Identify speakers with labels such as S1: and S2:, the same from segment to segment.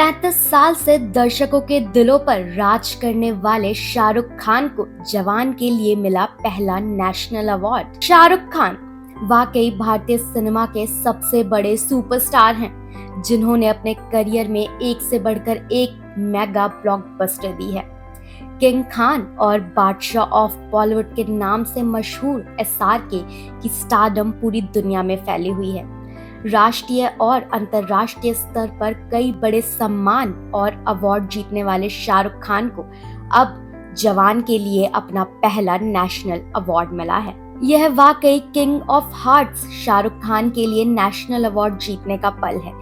S1: 35 साल से दर्शकों के दिलों पर राज करने वाले शाहरुख खान को जवान के लिए मिला पहला नेशनल अवार्ड। शाहरुख खान वाकई भारतीय सिनेमा के सबसे बड़े सुपरस्टार हैं, जिन्होंने अपने करियर में एक से बढ़कर एक मेगा ब्लॉकबस्टर दी है। किंग खान और बादशाह ऑफ बॉलीवुड के नाम से मशहूर एसआरके की स्टारडम पूरी दुनिया में फैली हुई है। राष्ट्रीय और अंतर्राष्ट्रीय स्तर पर कई बड़े सम्मान और अवार्ड जीतने वाले शाहरुख खान को अब जवान के लिए अपना पहला नेशनल अवार्ड मिला है। यह वाकई king of hearts Shahrukh Khan के लिए नेशनल अवार्ड जीतने का पल है।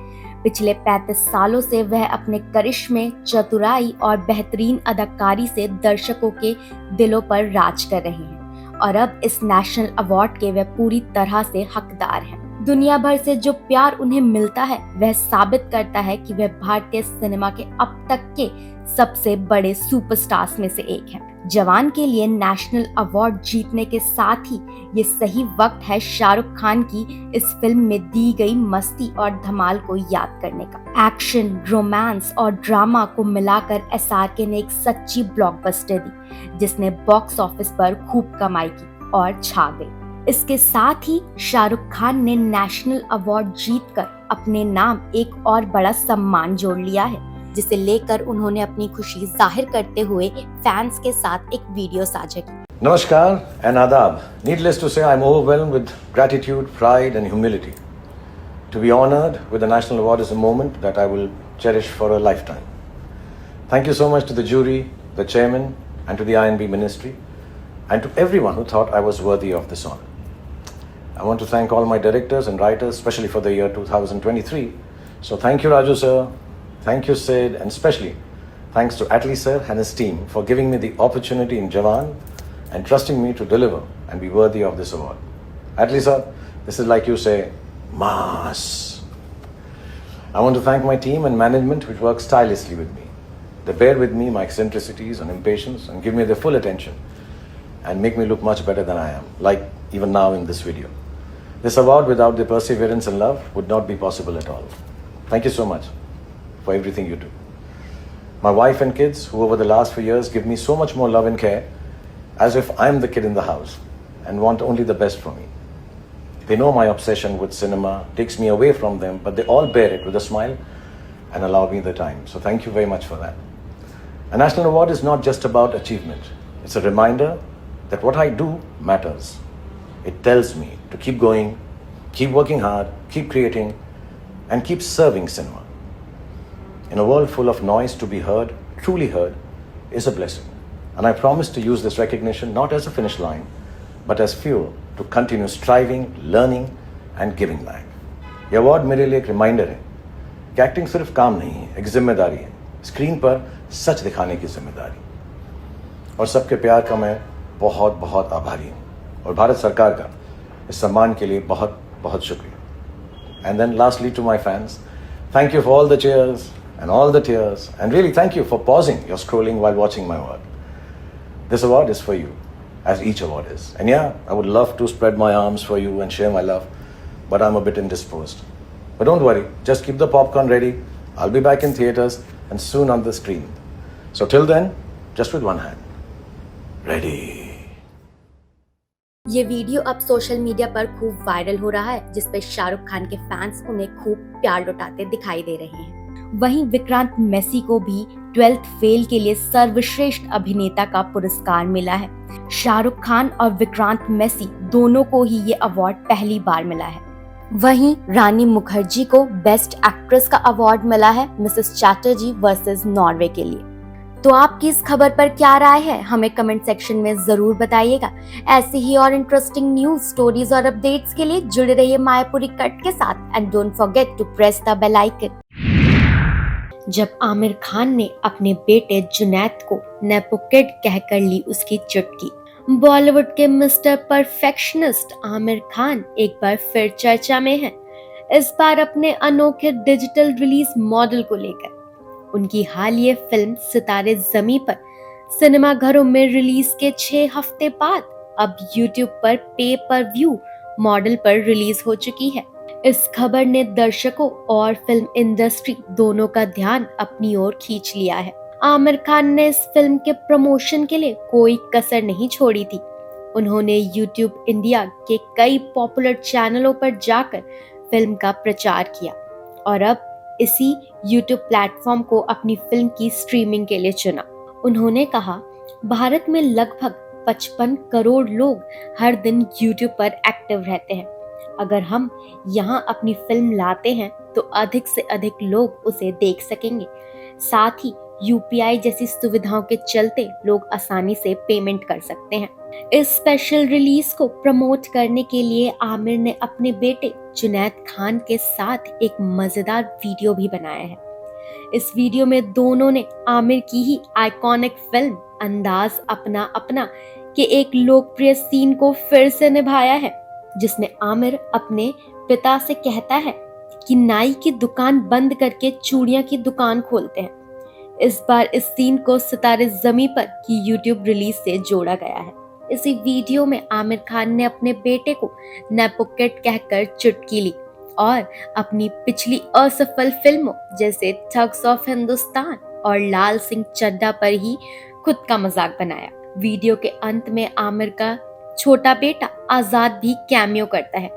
S1: पिछले 35 सालों से वह अपने करिश्मे, चतुराई और बेहतरीन अदाकारी से दर्शकों के दिलों पर राज कर रहे हैं और अब इस नेशनल अवार्ड के वह पूरी तरह से हकदार हैं। दुनिया भर से जो प्यार उन्हें मिलता है वह साबित करता है कि वह भारतीय सिनेमा के अब तक के सबसे बड़े सुपरस्टार्स में से एक है। जवान के लिए नेशनल अवार्ड जीतने के साथ ही ये सही वक्त है शाहरुख खान की इस फिल्म में दी गई मस्ती और धमाल को याद करने का। एक्शन, रोमांस और ड्रामा को मिलाकर एसआरके ने एक सच्ची ब्लॉकबस्टर दी, जिसने बॉक्स ऑफिस पर खूब कमाई की और छा गई। इसके साथ ही शाहरुख खान ने नेशनल अवार्ड जीतकर अपने नाम एक और बड़ा सम्मान जोड़ लिया है, जिसे लेकर उन्होंने अपनी खुशी जाहिर करते हुए फैंस के साथ एक वीडियो साझा की।
S2: Namaskar and Adab. Needless to say, I'm overwhelmed with gratitude, pride and humility. To be honored with the National Award is a moment that I will cherish for a lifetime. Thank you so much to the jury, the chairman and to the INB ministry and to everyone who thought I was worthy of this honor. I want to thank all my directors and writers, especially for the year 2023. So thank you Raju sir, thank you Sid, and especially thanks to Atlee sir and his team for giving me the opportunity in Jawan and trusting me to deliver and be worthy of this award. Atlee sir, this is like you say, mass. I want to thank my team and management which works tirelessly with me. They bear with me my eccentricities and impatience and give me their full attention and make me look much better than I am, like even now in this video. This award without their perseverance and love would not be possible at all. Thank you so much for everything you do. My wife and kids, who over the last few years give me so much more love and care, as if I'm the kid in the house and want only the best for me. They know my obsession with cinema takes me away from them, but they all bear it with a smile and allow me the time. So thank you very much for that. A national award is not just about achievement. It's a reminder that what I do matters. It tells me to keep going, keep working hard, keep creating, and keep serving cinema. In a world full of noise, to be heard, truly heard, is a blessing. And I promise to use this recognition not as a finish line, but as fuel to continue striving, learning, and giving back. ये award मेरे लिए एक reminder है कि acting सिर्फ काम नहीं है, एक जिम्मेदारी है। स्क्रीन पर सच दिखाने की जिम्मेदारी। और सबके प्यार का मैं बहुत बहुत आभारी हूँ और भारत सरकार का इस सम्मान के लिए बहुत बहुत शुक्रिया। And then lastly to my fans, thank you for all the cheers and all the tears, and really thank you for pausing your scrolling while watching my work. This award is for you, as each award is. And yeah, I would love to spread my arms for you and share my love, but I'm a bit indisposed. But don't worry, just keep the popcorn ready. I'll be back in theaters and soon on the screen. So till then, just with one hand. Ready.
S1: ये video अब social media पर खूब viral हो रहा है, जिस पे शाहरुख खान के फैंस उन्हें खूब प्यार लुटाते दिखाई दे रहे हैं। वहीं विक्रांत मैसी को भी 12th फेल के लिए सर्वश्रेष्ठ अभिनेता का पुरस्कार मिला है। शाहरुख खान और विक्रांत मैसी दोनों को ही ये अवार्ड पहली बार मिला है। वहीं रानी मुखर्जी को बेस्ट एक्ट्रेस का अवार्ड मिला है मिसेस चैटर्जी वर्सेस नॉर्वे के लिए। तो आपकी इस खबर पर क्या राय है, हमें कमेंट सेक्शन में जरूर बताइएगा। ऐसे ही और इंटरेस्टिंग न्यूज, स्टोरीज और अपडेट्स के लिए जुड़े रहिए मायापुरी कट के साथ and don't forget to press the bell icon. जब आमिर खान ने अपने बेटे जुनैद को नेपो किड कहकर ली उसकी चुटकी, बॉलीवुड के मिस्टर परफेक्शनिस्ट आमिर खान एक बार फिर चर्चा में हैं। इस बार अपने अनोखे डिजिटल रिलीज मॉडल को लेकर। उनकी हालिया फिल्म सितारे ज़मीं पर सिनेमा घरों में रिलीज के 6 हफ्ते बाद अब यूट्यूब पर पे पर व्यू मॉडल पर रिलीज हो चुकी है। इस खबर ने दर्शकों और फिल्म इंडस्ट्री दोनों का ध्यान अपनी ओर खींच लिया है। आमिर खान ने इस फिल्म के प्रमोशन के लिए कोई कसर नहीं छोड़ी थी। उन्होंने YouTube इंडिया के कई पॉपुलर चैनलों पर जाकर फिल्म का प्रचार किया और अब इसी YouTube प्लेटफॉर्म को अपनी फिल्म की स्ट्रीमिंग के लिए चुना। उन्होंने कहा, भारत में लगभग 55 करोड़ लोग हर दिन YouTube पर एक्टिव रहते हैं। अगर हम यहाँ अपनी फिल्म लाते हैं तो अधिक से अधिक लोग उसे देख सकेंगे। साथ ही UPI जैसी सुविधाओं के चलते लोग आसानी से पेमेंट कर सकते हैं। इस स्पेशल रिलीज को प्रमोट करने के लिए आमिर ने अपने बेटे जुनैद खान के साथ एक मजेदार वीडियो भी बनाया है। इस वीडियो में दोनों ने आमिर की ही आइकॉनिक फिल्म अंदाज अपना अपना के एक लोकप्रिय सीन को फिर से निभाया है, जिसमें आमिर अपने पिता से कहता है कि नाई की दुकान बंद करके चूड़ियां की दुकान खोलते हैं। इस बार इस सीन को सितारे ज़मीं पर की YouTube रिलीज से जोड़ा गया है। इसी वीडियो में आमिर खान ने अपने बेटे को नेपोकेट कहकर चुटकी ली और अपनी पिछली असफल फिल्मों जैसे ठग्स ऑफ हिंदुस्तान और लाल सिंह चड्ढा पर ही खुद का मजाक बनाया। वीडियो के अंत में आमिर का छोटा बेटा आजाद भी कैमियो करता है,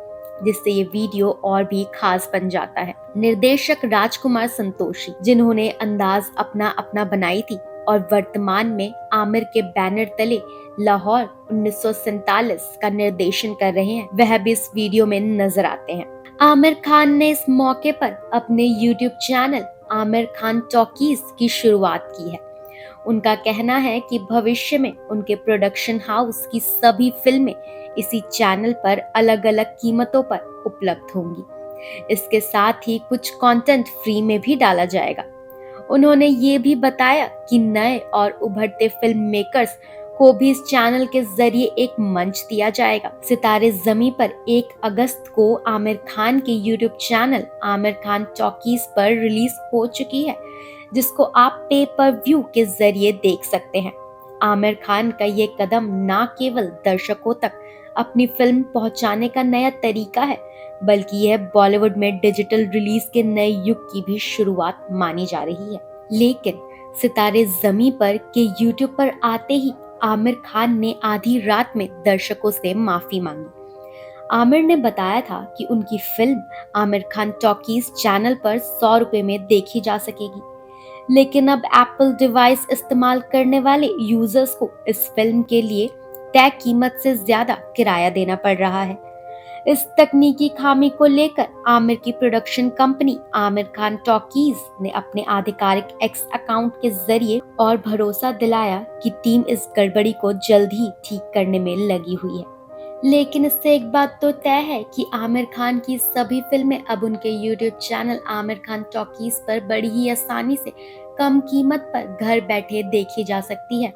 S1: जिससे ये वीडियो और भी खास बन जाता है। निर्देशक राजकुमार संतोषी, जिन्होंने अंदाज अपना अपना बनाई थी और वर्तमान में आमिर के बैनर तले लाहौर 1947 का निर्देशन कर रहे हैं, वह भी इस वीडियो में नजर आते हैं। आमिर खान ने इस मौके पर अपने YouTube channel Aamir Khan talkies की शुरुआत की है। उनका कहना है कि भविष्य में उनके प्रोडक्शन हाउस की सभी फिल्में इसी चैनल पर अलग अलग कीमतों पर उपलब्ध होंगी। इसके साथ ही कुछ कंटेंट फ्री में भी डाला जाएगा। उन्होंने ये भी बताया कि नए और उभरते फिल्म मेकर्स को भी इस चैनल के जरिए एक मंच दिया जाएगा। सितारे ज़मीं पर 1 अगस्त को आमिर खान के YouTube channel Aamir Khan talkies पर रिलीज हो चुकी है, जिसको आप पे पर व्यू के जरिए देख सकते हैं। आमिर खान का ये कदम न केवल दर्शकों तक अपनी फिल्म पहुंचाने का नया तरीका है, बल्कि यह बॉलीवुड में डिजिटल रिलीज के नए युग की भी शुरुआत मानी जा रही है। लेकिन सितारे ज़मीं पर के YouTube पर आते ही आमिर खान ने आधी रात में दर्शकों से माफी मांगी। आमिर ने बताया था कि उनकी film Aamir Khan talkies channel पर 100 रुपए में देखी जा सकेगी, लेकिन अब एप्पल डिवाइस इस्तेमाल करने वाले यूजर्स को इस फिल्म के लिए तय कीमत से ज्यादा किराया देना पड़ रहा है। इस तकनीकी खामी को लेकर आमिर की production company Aamir Khan talkies ने अपने आधिकारिक X अकाउंट के जरिए और भरोसा दिलाया कि टीम इस गड़बड़ी को जल्द ही ठीक करने में लगी हुई है। लेकिन इससे एक बात तो तय है कि आमिर खान की सभी फिल्में अब उनके YouTube channel Aamir Khan talkies पर बड़ी ही आसानी से कम कीमत पर घर बैठे देखी जा सकती है।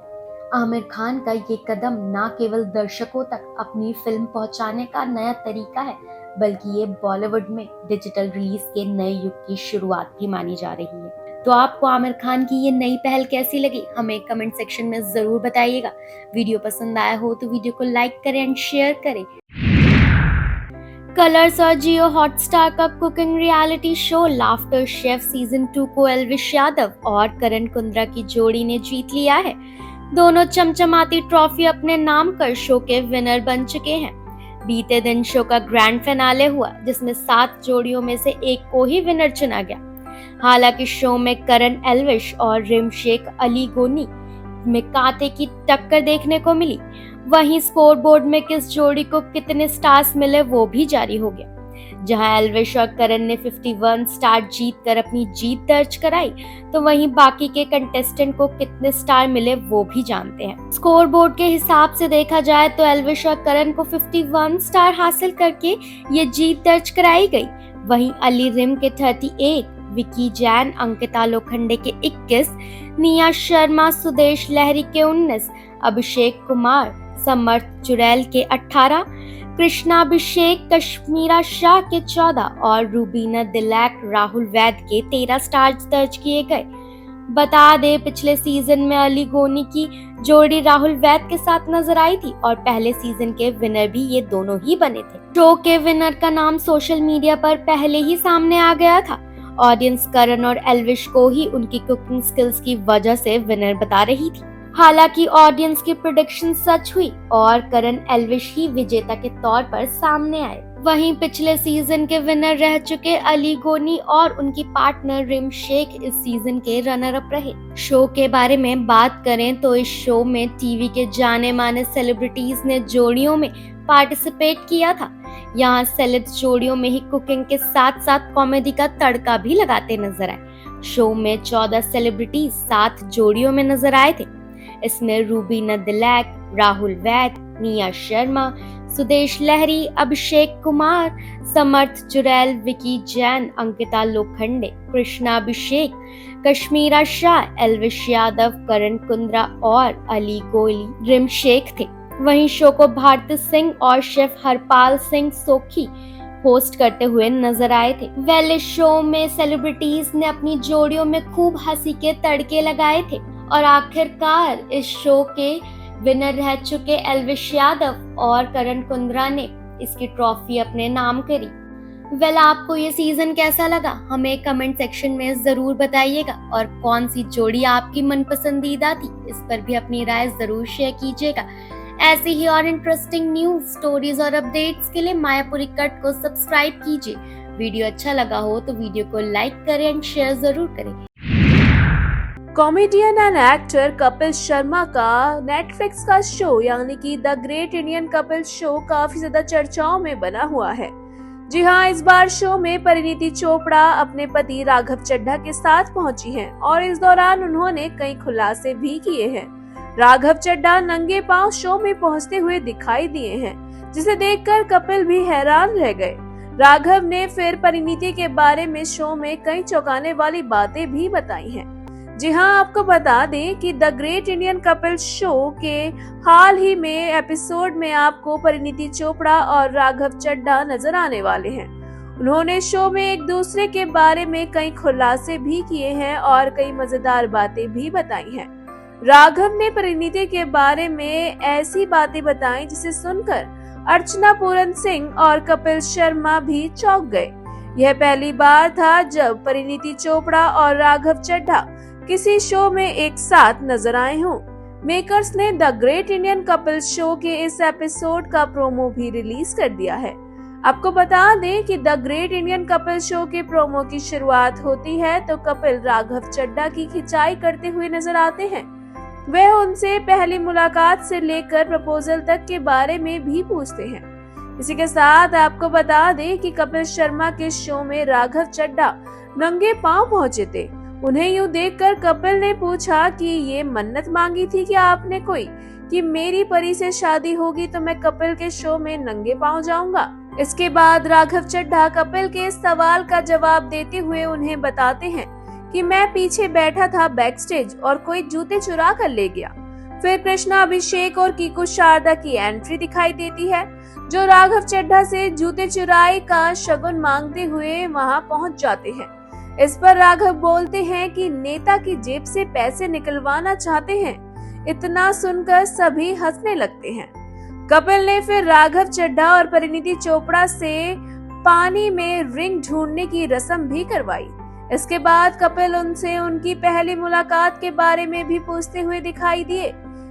S1: आमिर खान का ये कदम न केवल दर्शकों तक अपनी फिल्म पहुंचाने का नया तरीका है, बल्कि ये बॉलीवुड में डिजिटल रिलीज के नए युग की शुरुआत भी मानी जा रही है। तो आपको आमिर खान की ये नई पहल कैसी लगी, हमें कमेंट सेक्शन में जरूर बताइएगा। वीडियो पसंद आया हो तो वीडियो को लाइक करें एंड शेयर करें। कलर्स और जियो हॉटस्टार का cooking reality show laughter chef season 2 को एल्विश यादव और करण कुंद्रा की जोड़ी ने जीत लिया है। दोनों चमचमाती ट्रॉफी अपने नाम कर शो के विनर बन चुके हैं। बीते दिन शो का ग्रैंड फिनाले हुआ, जिसमें 7 जोड़ियों में से एक को ही विनर चुना गया। हालांकि शो में करण एल्विश और रिम शेख अली गोनी में कांटे की टक्कर देखने को मिली। वहीं स्कोरबोर्ड में किस जोड़ी को कितने स्टार्स मिले वो भी जारी हो गया। जहां एल्विश और करण ने 51 स्टार जीत कर अपनी जीत दर्ज कराई, तो वहीं बाकी के कंटेस्टेंट को कितने स्टार मिले वो भी जानते हैं। स्कोरबोर्ड के हिसाब से देखा जाए तो एल्विश और करण को 51 स्टार हासिल करके ये जीत दर्ज कराई गई। वहीं अली रिम के 38, विकी जैन, अंकिता लोखंडे के 21, निया शर्मा, सुदेश लहरी के 19, अभिषेक कुमार, समर्थ चुड़ैल के 18, कृष्णाभिषेक कश्मीरा शाह के 14 और रूबीना दिलैक, राहुल वैद के 13 स्टार्स दर्ज किए गए। बता दे पिछले सीजन में अली गोनी की जोड़ी राहुल वैद के साथ नजर आई थी और पहले सीजन के विनर भी ये दोनों ही बने थे। शो के विनर का नाम सोशल मीडिया पर पहले ही सामने आ गया था। ऑडियंस करण और एल्विश को ही उनकी कुकिंग स्किल्स की वजह से विनर बता रही थी। हालांकि ऑडियंस की प्रेडिक्शन सच हुई और करण एल्विश ही विजेता के तौर पर सामने आए। वहीं पिछले सीजन के विनर रह चुके अली गोनी और उनकी पार्टनर रिम शेख इस सीजन के रनर अप रहे। शो के बारे में बात करें तो इस शो में टीवी के जाने माने सेलिब्रिटीज ने जोड़ियों में पार्टिसिपेट किया था। यहाँ सेलेब्स जोड़ियों में ही कुकिंग के साथ साथ कॉमेडी का तड़का भी लगाते नजर आए। शो में 14 सेलिब्रिटीज 7 जोड़ियों में नजर आए थे। इसमें रूबीना दिलैक, राहुल वैद, निया शर्मा, सुदेश लहरी, अभिषेक कुमार, समर्थ जुरैल, विकी जैन, अंकिता लोखंडे, कृष्णा अभिषेक, कश्मीरा शाह, एल्विश यादव, करण कुंद्रा और अली गोली रिम शेख थे। वहीं शो को भारती सिंह और शेफ हरपाल सिंह सोखी होस्ट करते हुए नजर आए थे। वेल इस शो में सेलिब्रिटीज ने अपनी जोड़ियों में खूब हंसी के तड़के लगाए थे और आखिरकार इस शो के विनर रह चुके एल्विश यादव और करण कुंद्रा ने इसकी ट्रॉफी अपने नाम करी। वेल आपको ये सीजन कैसा लगा हमें कमेंट सेक्शन में जरूर बताइएगा और कौन सी जोड़ी आपकी मनपसंदीदा थी इस पर भी अपनी राय जरूर शेयर कीजिएगा। ऐसे ही और इंटरेस्टिंग न्यूज, स्टोरीज और अपडेट्स के लिए मायापुरी कट को सब्सक्राइब कीजिए। वीडियो अच्छा लगा हो तो वीडियो को लाइक करें एंड शेयर जरूर करें।
S3: Comedian and actor Kapil Sharma का नेटफ्लिक्स का शो यानी कि the great Indian Kapil show काफी ज्यादा चर्चाओं में बना हुआ है। जी हाँ, इस बार शो में परिणीति चोपड़ा अपने पति राघव चड्ढा के साथ पहुंची हैं और इस दौरान उन्होंने कई खुलासे भी किए हैं। राघव चड्ढा नंगे पांव शो में पहुंचते हुए दिखाई दिए हैं, जिसे देखकर कपिल भी हैरान रह गए। राघव ने फिर परिणीति के बारे में शो में कई चौंकाने वाली बातें भी बताई हैं। जी हाँ, आपको बता दें कि the great Indian Kapil show के हाल ही में एपिसोड में आपको परिणीति चोपड़ा और राघव चड्ढा नजर आने वाले हैं। उन्होंने शो में एक दूसरे के बारे में कई खुलासे भी किए हैं और कई मजेदार बातें भी बताई हैं। राघव ने परिणीति के बारे में ऐसी बातें बताई जिसे सुनकर अर्चना पूरन सिंह और कपिल शर्मा भी चौंक गए। यह पहली बार था जब परिणीति चोपड़ा और राघव चड्ढा किसी शो में एक साथ नजर आए हों। मेकर्स ने the great Indian Kapil show के इस एपिसोड का प्रोमो भी रिलीज कर दिया है। आपको बता दें कि the great Indian Kapil show के प्रोमो की शुरुआत होती है तो कपिल राघव चड्ढा की खिंचाई करते हुए नजर आते हैं। वह उनसे पहली मुलाकात से लेकर प्रपोजल तक के बारे में भी पूछते हैं। इसी के साथ आपको बता दें कि कपिल शर्मा के शो में राघव चड्ढा नंगे पांव पहुंचे थे। उन्हें यूं देखकर कपिल ने पूछा कि ये मन्नत मांगी थी क्या आपने कोई कि मेरी परी से शादी होगी तो मैं कपिल के शो में नंगे पांव जाऊंगा। इसके बाद राघव चड्ढा कपिल के इस सवाल का जवाब देते हुए उन्हें बताते हैं कि मैं पीछे बैठा था बैक स्टेज और कोई जूते चुरा कर ले गया। फिर कृष्णा अभिषेक और कीकू शारदा की एंट्री दिखाई देती है जो राघव चड्ढा से जूते चुराई का शगुन मांगते हुए वहां पहुंच जाते हैं। इस पर राघव बोलते हैं कि नेता की जेब से पैसे निकलवाना चाहते हैं। इतना सुनकर सभी हंसने लगते हैं। कपिल ने फिर राघव चड्ढा और परिणीति चोपड़ा से पानी में रिंग ढूंढने की रस्म भी करवाई। इसके बाद कपिल उनसे उनकी पहली मुलाकात के बारे में भी पूछते हुए दिखाई दिए।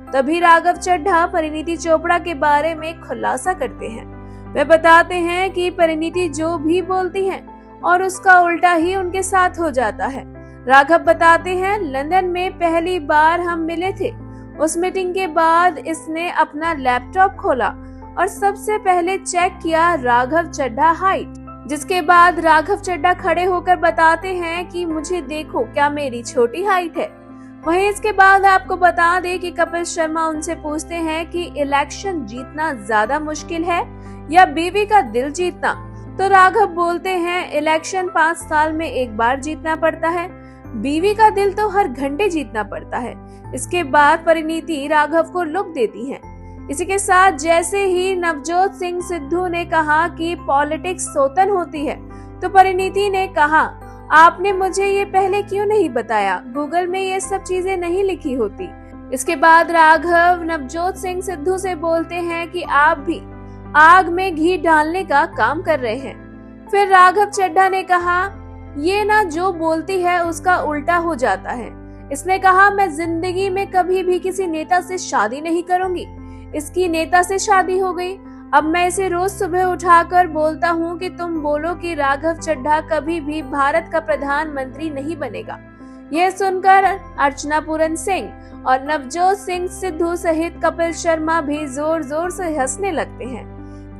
S3: तभी राघव चड्ढा परिणीति चोपड़ा के बारे में खुलासा करते हैं। वे बताते हैं कि परिणीति जो भी बोलती हैं और उसका उल्टा ही उनके साथ हो जाता है। राघव बताते हैं लंदन में पहली बार हम मिले थे। उस मीटिंग के बाद इसने अपना लैपटॉप खोला और सबसे पहले चेक किया राघव चड्ढा हाइट, जिसके बाद राघव चड्ढा खड़े होकर बताते हैं कि मुझे देखो क्या मेरी छोटी हाइट है। वहीं इसके बाद आपको बता दें कि कपिल शर्मा उनसे पूछते हैं कि इलेक्शन जीतना ज्यादा मुश्किल है या बीवी का दिल जीतना, तो राघव बोलते हैं इलेक्शन 5 साल में एक बार जीतना पड़ता है, बीवी का दिल तो हर घंटे जीतना पड़ता है। इसके बाद परिणीति राघव को लुक देती हैं। इसी के साथ जैसे ही नवजोत सिंह सिद्धू ने कहा कि पॉलिटिक्स सोतन होती है तो परिणीति ने कहा आपने मुझे ये पहले क्यों नहीं बताया? गूगल में ये सब चीजें नहीं लिखी होती। इसके बाद राघव नवजोत सिंह सिद्धू से बोलते हैं कि आप भी आग में घी डालने का काम कर रहे हैं। फिर राघव चड्ढा ने कहा, ये ना जो बोलती है उसका उल्टा हो जाता है। इसने कहा, मैं जिंदगी में कभी भी किसी नेता से शादी नहीं करूंगी। इसकी नेता से शादी हो गई। अब मैं इसे रोज सुबह उठाकर बोलता हूँ कि तुम बोलो कि राघव चड्ढा कभी भी भारत का प्रधानमंत्री नहीं बनेगा। यह सुनकर अर्चना पूरन सिंह और नवजोत सिंह सिद्धू सहित कपिल शर्मा भी जोर जोर से हंसने लगते हैं।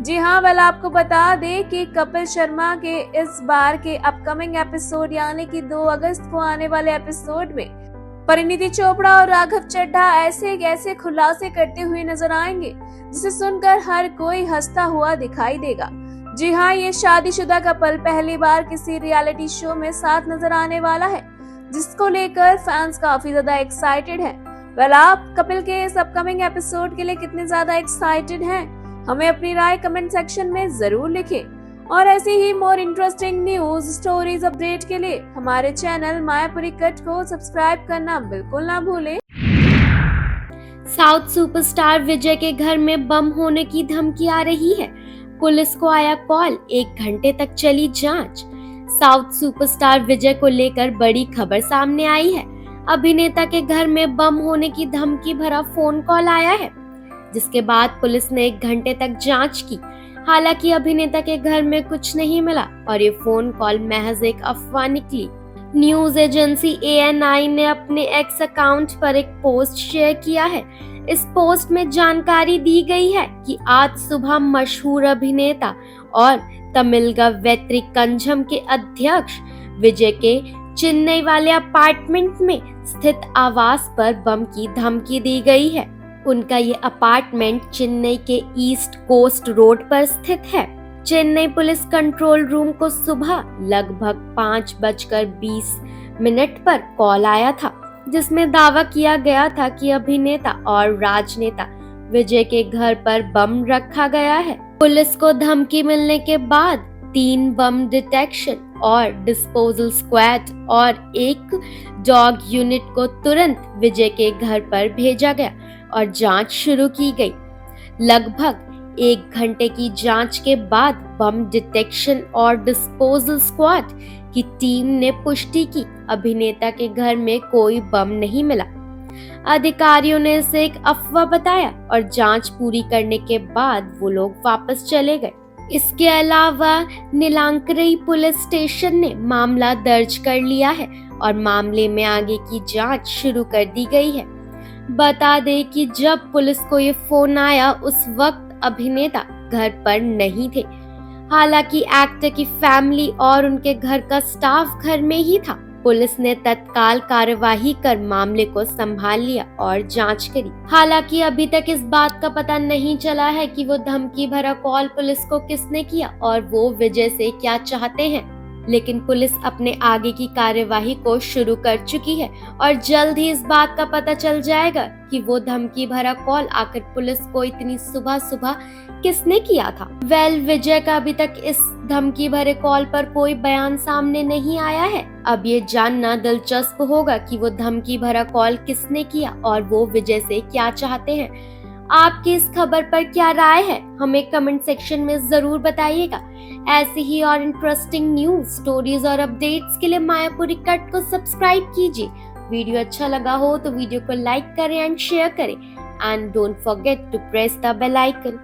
S3: जी हाँ, वेल आपको बता दें कि कपिल शर्मा के इस बार के अपकमिंग एपिसोड यानी कि 2 अगस्त को आने वाले एपिसोड में परिणीति चोपड़ा और राघव चड्ढा ऐसे खुलासे करते हुए नजर आएंगे जिसे सुनकर हर कोई हंसता हुआ दिखाई देगा। जी हाँ, ये शादीशुदा कपल पहली बार किसी रियलिटी शो में साथ नजर आने वाला है, जिसको लेकर फैंस काफी ज्यादा एक्साइटेड हैं। वेल आप कपिल के इस अपकमिंग एपिसोड के लिए कितने ज्यादा एक्साइटेड हैं? हमें अपनी राय कमेंट सेक्शन में जरूर लिखें। और ऐसी ही more interesting news stories update के लिए हमारे चैनल मायापुरी कट को सब्सक्राइब करना बिल्कुल ना भूलें।
S1: साउथ सुपरस्टार विजय के घर में बम होने की धमकी आ रही है। पुलिस को आया कॉल, 1 घंटे तक चली जांच। साउथ सुपरस्टार विजय को लेकर बड़ी खबर सामने आई है। अभिनेता के घर में बम होने की धमकी भरा फोन कॉल आया है, जिसके बाद पुलिस ने 1 घंटे तक जांच की। हालांकि अभिनेता के घर में कुछ नहीं मिला और ये फोन कॉल महज एक अफवाह निकली। न्यूज एजेंसी ANI ने अपने एक्स अकाउंट पर एक पोस्ट शेयर किया है। इस पोस्ट में जानकारी दी गई है कि आज सुबह मशहूर अभिनेता और तमिलगा वेत्री कंझम के अध्यक्ष विजय के चेन्नई वाले अपार्टमेंट में स्थित आवास पर बम की धमकी दी गई है। उनका ये अपार्टमेंट चेन्नई के ईस्ट कोस्ट रोड पर स्थित है। चेन्नई पुलिस कंट्रोल रूम को सुबह लगभग 5:20 पर कॉल आया था, जिसमें दावा किया गया था कि अभिनेता और राजनेता विजय के घर पर बम रखा गया है। पुलिस को धमकी मिलने के बाद 3 बम डिटेक्शन और डिस्पोजल स्क्वाड और 1 डॉग यूनिट को तुरंत विजय के घर पर भेजा गया और जांच शुरू की गई। लगभग 1 घंटे की जांच के बाद बम डिटेक्शन और डिस्पोजल स्क्वाड की टीम ने पुष्टि की अभिनेता के घर में कोई बम नहीं मिला। अधिकारियों ने इसे एक अफवाह बताया और जांच पूरी करने के बाद वो लोग वापस चले गए। इसके अलावा नीलांकरई पुलिस स्टेशन ने मामला दर्ज कर लिया है और मामले में आगे की जांच शुरू कर दी गई है। बता दें कि जब पुलिस को ये फोन आया उस वक्त अभिनेता घर पर नहीं थे। हालांकि एक्टर की फैमिली और उनके घर का स्टाफ घर में ही था। पुलिस ने तत्काल कार्यवाही कर मामले को संभाल लिया और जांच करी। हालांकि अभी तक इस बात का पता नहीं चला है कि वो धमकी भरा कॉल पुलिस को किसने किया और वो विजय से क्या चाहते हैं, लेकिन पुलिस अपने आगे की कार्यवाही को शुरू कर चुकी है और जल्द ही इस बात का पता चल जाएगा कि वो धमकी भरा कॉल आखिर पुलिस को इतनी सुबह सुबह किसने किया था। विजय का अभी तक इस धमकी भरे कॉल पर कोई बयान सामने नहीं आया है। अब ये जानना दिलचस्प होगा कि वो धमकी भरा कॉल किसने किया और वो विजय से क्या चाहते हैं। आपकी इस खबर पर क्या राय है, हमें कमेंट सेक्शन में जरूर बताइएगा। ऐसी ही और इंटरेस्टिंग न्यूज, स्टोरीज और अपडेट्स के लिए मायापुरी कट को सब्सक्राइब कीजिए। वीडियो अच्छा लगा हो तो वीडियो को लाइक करें एंड शेयर करें and don't forget to press the bell icon.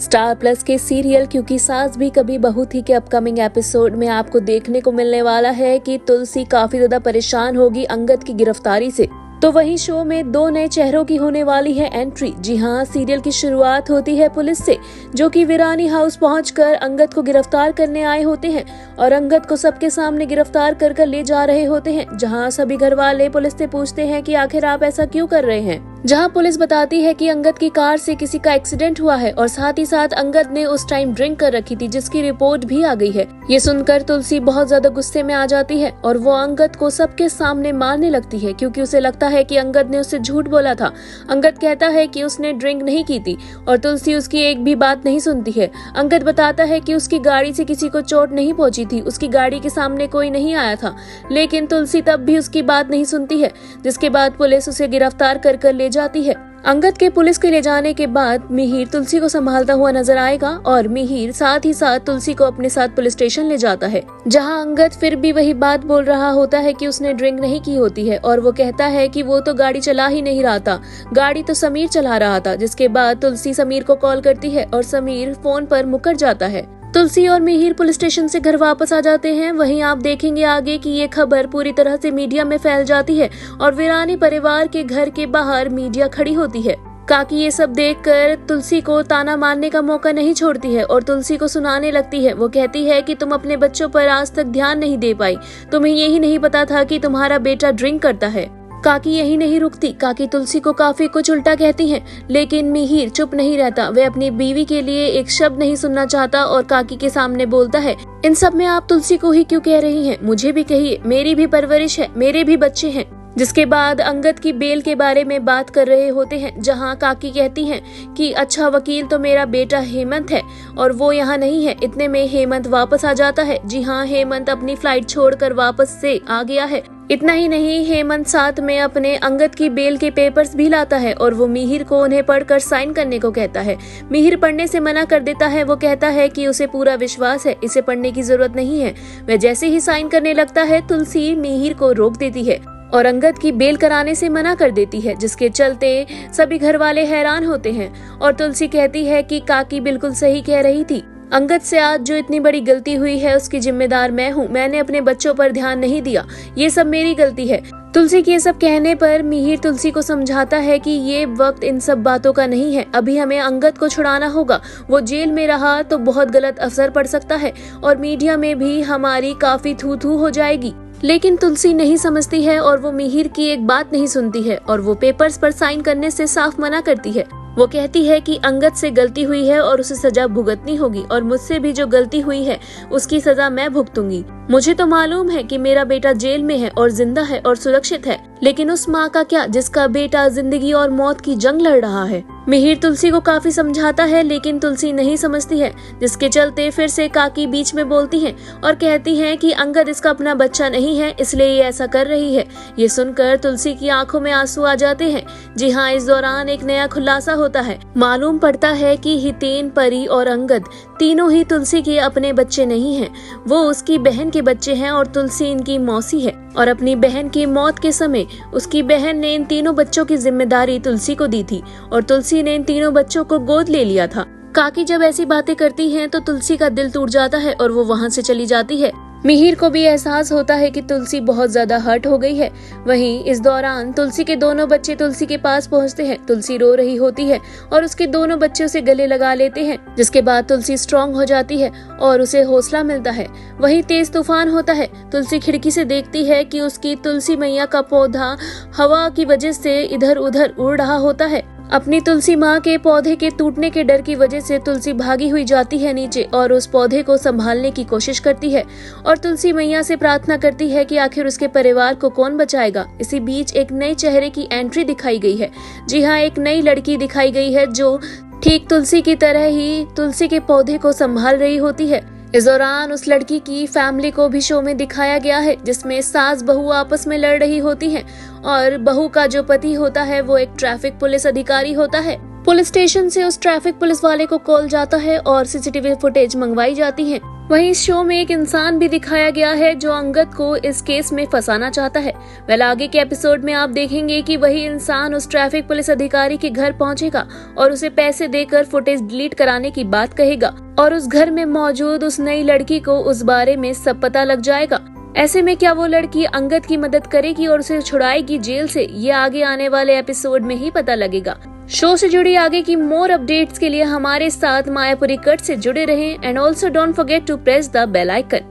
S3: Star plus के सीरियल क्योंकि सास भी कभी बहू थी के अपकमिंग एपिसोड में आपको देखने को मिलने वाला है कि तुलसी काफी ज्यादा परेशान होगी अंगद की गिरफ्तारी से। तो वहीं शो में 2 नए चेहरों की होने वाली है एंट्री। जी हाँ, सीरियल की शुरुआत होती है पुलिस से, जो कि वीरानी हाउस पहुंचकर अंगद को गिरफ्तार करने आए होते हैं और अंगद को सबके सामने गिरफ्तार कर ले जा रहे होते हैं, जहां सभी घर वाले पुलिस से पूछते हैं कि आखिर आप ऐसा क्यों कर रहे हैं। जहां पुलिस बताती है कि अंगद की कार से किसी का एक्सीडेंट हुआ है और साथ ही साथ अंगद ने उस टाइम ड्रिंक कर रखी थी, जिसकी रिपोर्ट भी आ गई है। ये सुनकर तुलसी बहुत ज्यादा गुस्से में आ जाती है और वो अंगद को सबके सामने मारने लगती है, क्योंकि उसे लगता है कि अंगद ने उससे झूठ बोला था। अंगद कहता है कि उसने ड्रिंक नहीं की थी और तुलसी उसकी एक भी बात नहीं सुनती है। अंगद बताता है कि उसकी गाड़ी से किसी को चोट नहीं पहुंची थी, उसकी गाड़ी के सामने कोई नहीं आया था, लेकिन तुलसी तब भी उसकी बात नहीं सुनती है, जिसके बाद पुलिस उसे गिरफ्तार कर ले जाती है। अंगद के पुलिस के ले जाने के बाद मिहिर तुलसी को संभालता हुआ नजर आएगा और मिहिर साथ ही साथ तुलसी को अपने साथ पुलिस स्टेशन ले जाता है, जहां अंगद फिर भी वही बात बोल रहा होता है कि उसने ड्रिंक नहीं की होती है और वो कहता है कि वो तो गाड़ी चला ही नहीं रहा था, गाड़ी तो समीर चला रहा था। जिसके बाद तुलसी समीर को कॉल करती है और समीर फोन पर मुकर जाता है। तुलसी और मिहिर पुलिस स्टेशन से घर वापस आ जाते हैं। वहीं आप देखेंगे आगे कि ये खबर पूरी तरह से मीडिया में फैल जाती है और वीरानी परिवार के घर के बाहर मीडिया खड़ी होती है। काकी ये सब देखकर तुलसी को ताना मारने का मौका नहीं छोड़ती है और तुलसी को सुनाने लगती है। वो कहती है कि तुम अपने बच्चों पर आज तक ध्यान नहीं दे पाई, तुम्हें यही नहीं पता था कि तुम्हारा बेटा ड्रिंक करता है। काकी यही नहीं रुकती, काकी तुलसी को काफी कुछ उल्टा कहती हैं, लेकिन मिहिर चुप नहीं रहता। वह अपनी बीवी के लिए एक शब्द नहीं सुनना चाहता और काकी के सामने बोलता है, इन सब में आप तुलसी को ही क्यों कह रही हैं? मुझे भी कहिए, मेरी भी परवरिश है, मेरे भी बच्चे हैं। जिसके बाद अंगद की बेल के बारे में बात कर रहे होते हैं, जहां काकी कहती हैं कि अच्छा वकील तो मेरा बेटा हेमंत है और वो यहाँ नहीं है। इतने में हेमंत वापस आ जाता है। जी हाँ, हेमंत अपनी फ्लाइट छोड़कर वापस से आ गया है। इतना ही नहीं, हेमंत साथ में अपने अंगद की बेल के पेपर्स भी लाता है और वो मिहिर को उन्हें पढ़कर साइन करने को कहता है। मिहिर पढ़ने से मना कर देता है। वो कहता है कि उसे पूरा विश्वास है, इसे पढ़ने की जरूरत नहीं है। वह जैसे ही साइन करने लगता है, तुलसी मिहिर को रोक देती है और अंगद की बेल कराने से मना कर देती है, जिसके चलते सभी घर वाले हैरान होते हैं और तुलसी कहती है कि काकी बिल्कुल सही कह रही थी। अंगद से आज जो इतनी बड़ी गलती हुई है उसकी जिम्मेदार मैं हूँ। मैंने अपने बच्चों पर ध्यान नहीं दिया, ये सब मेरी गलती है। तुलसी के ये सब कहने पर मिहिर तुलसी को समझाता है कि ये वक्त इन सब बातों का नहीं है, अभी हमें अंगद को छुड़ाना होगा। वो जेल में रहा तो बहुत गलत असर पड़ सकता है और मीडिया में भी हमारी काफी थू थू हो जाएगी। लेकिन तुलसी नहीं समझती है और वो मिहिर की एक बात नहीं सुनती है और वो पेपर्स पर साइन करने से साफ मना करती है। वो कहती है कि अंगद से गलती हुई है और उसे सजा भुगतनी होगी और मुझसे भी जो गलती हुई है उसकी सजा मैं भुगतूंगी। मुझे तो मालूम है कि मेरा बेटा जेल में है और जिंदा है और सुरक्षित है, लेकिन उस माँ का क्या जिसका बेटा जिंदगी और मौत की जंग लड़ रहा है। मिहिर तुलसी को काफी समझाता है, लेकिन तुलसी नहीं समझती है, जिसके चलते फिर से काकी बीच में बोलती है और कहती है कि अंगद इसका अपना बच्चा नहीं है, इसलिए ये ऐसा कर रही है। ये सुनकर तुलसी की आंखों में आंसू आ जाते हैं। जी हाँ, इस दौरान एक नया खुलासा होता है। मालूम पड़ता है कि हितेन, परी और अंगद तीनों ही तुलसी के अपने बच्चे नहीं हैं। वो उसकी बहन के बच्चे हैं और तुलसी इनकी मौसी है और अपनी बहन की मौत के समय उसकी बहन ने इन तीनों बच्चों की जिम्मेदारी तुलसी को दी थी और तुलसी ने इन तीनों बच्चों को गोद ले लिया था। काकी जब ऐसी बातें करती हैं तो तुलसी का दिल टूट जाता है और वो वहाँ से चली जाती है। मिहिर को भी एहसास होता है कि तुलसी बहुत ज्यादा हर्ट हो गई है। वहीं इस दौरान तुलसी के दोनों बच्चे तुलसी के पास पहुंचते हैं। तुलसी रो रही होती है और उसके दोनों बच्चे उसे गले लगा लेते हैं, जिसके बाद तुलसी स्ट्रांग हो जाती है और उसे हौसला मिलता है। वहीं तेज तूफान होता है। तुलसी खिड़की से देखती है कि उसकी तुलसी मैया का पौधा हवा की वजह से इधर उधर उड़ रहा होता है। अपनी तुलसी माँ के पौधे के टूटने के डर की वजह से तुलसी भागी हुई जाती है नीचे और उस पौधे को संभालने की कोशिश करती है और तुलसी मैया से प्रार्थना करती है कि आखिर उसके परिवार को कौन बचाएगा। इसी बीच एक नए चेहरे की एंट्री दिखाई गई है। जी हाँ, एक नई लड़की दिखाई गई है जो ठीक तुलसी की तरह ही तुलसी के पौधे को संभाल रही होती है। इस दौरान उस लड़की की फैमिली को भी शो में दिखाया गया है, जिसमें सास बहू आपस में लड़ रही होती हैं और बहू का जो पति होता है वो एक ट्रैफिक पुलिस अधिकारी होता है। पुलिस स्टेशन से उस ट्रैफिक पुलिस वाले को कॉल जाता है और सीसीटीवी फुटेज मंगवाई जाती है। वहीं इस शो में एक इंसान भी दिखाया गया है जो अंगद को इस केस में फंसाना चाहता है। वेल, आगे के एपिसोड में आप देखेंगे कि वही इंसान उस ट्रैफिक पुलिस अधिकारी के घर पहुंचेगा और उसे पैसे देकर फुटेज डिलीट कराने की बात कहेगा और उस घर में मौजूद उस नई लड़की को उस बारे में सब पता लग जाएगा। ऐसे में क्या वो लड़की अंगद की मदद करेगी और उसे छुड़ाएगी जेल से, ये आगे आने वाले एपिसोड में ही पता लगेगा। शो से जुड़ी आगे की मोर अपडेट्स के लिए हमारे साथ मायापुरी कट से जुड़े रहें and also don't forget to press the bell icon.